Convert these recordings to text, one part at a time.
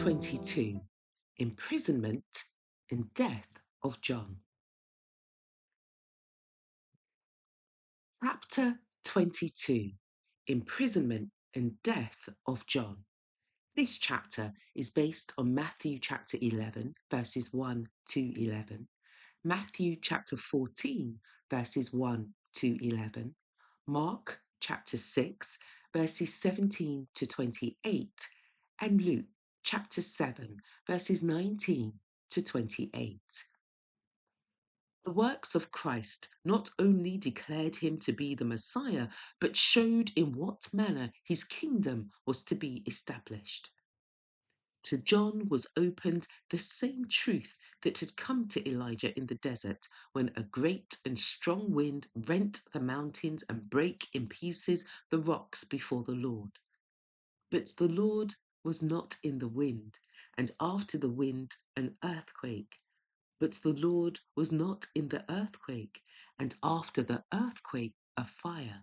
22. Imprisonment and death of John. Chapter 22. Imprisonment and death of John. This chapter is based on Matthew chapter 11, verses 1 to 11, Matthew chapter 14, verses 1 to 11, Mark chapter 6, verses 17 to 28, and Luke chapter 7, verses 19 to 28. The works of Christ not only declared him to be the Messiah, but showed in what manner his kingdom was to be established. To John was opened the same truth that had come to Elijah in the desert, when a great and strong wind rent the mountains and brake in pieces the rocks before the Lord. But the Lord was not in the wind, and after the wind an earthquake. But the Lord was not in the earthquake, and after the earthquake a fire.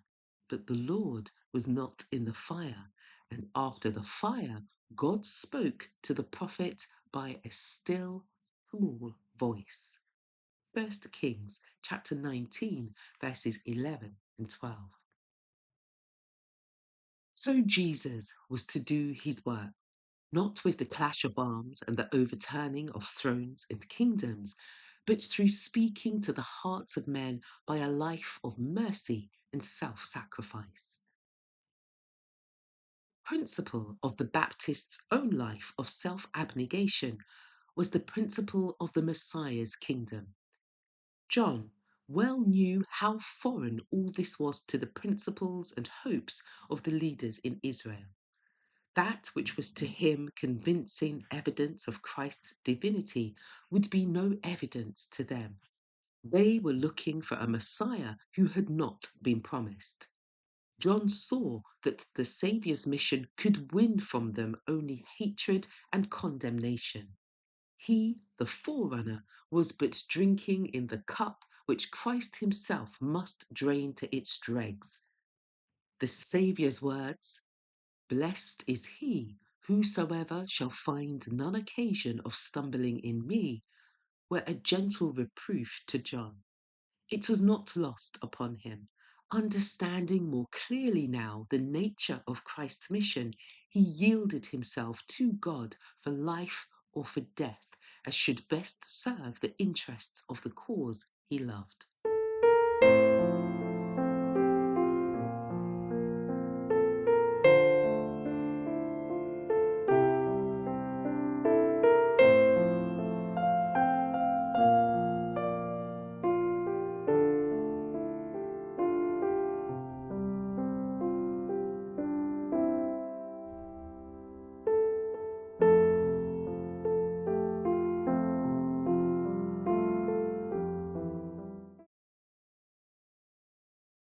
But the Lord was not in the fire, and after the fire God spoke to the prophet by a still small voice. 1 Kings chapter 19, verses 11 and 12. So Jesus was to do his work, not with the clash of arms and the overturning of thrones and kingdoms, but through speaking to the hearts of men by a life of mercy and self-sacrifice. Principle of the Baptist's own life of self-abnegation was the principle of the Messiah's kingdom. John well knew how foreign all this was to the principles and hopes of the leaders in Israel. That which was to him convincing evidence of Christ's divinity would be no evidence to them. They were looking for a Messiah who had not been promised. John saw that the Saviour's mission could win from them only hatred and condemnation. He, the forerunner, was but drinking in the cup which Christ himself must drain to its dregs. The Saviour's words, "Blessed is he whosoever shall find none occasion of stumbling in me," were a gentle reproof to John. It was not lost upon him. Understanding more clearly now the nature of Christ's mission, he yielded himself to God for life or for death, as should best serve the interests of the cause he loved.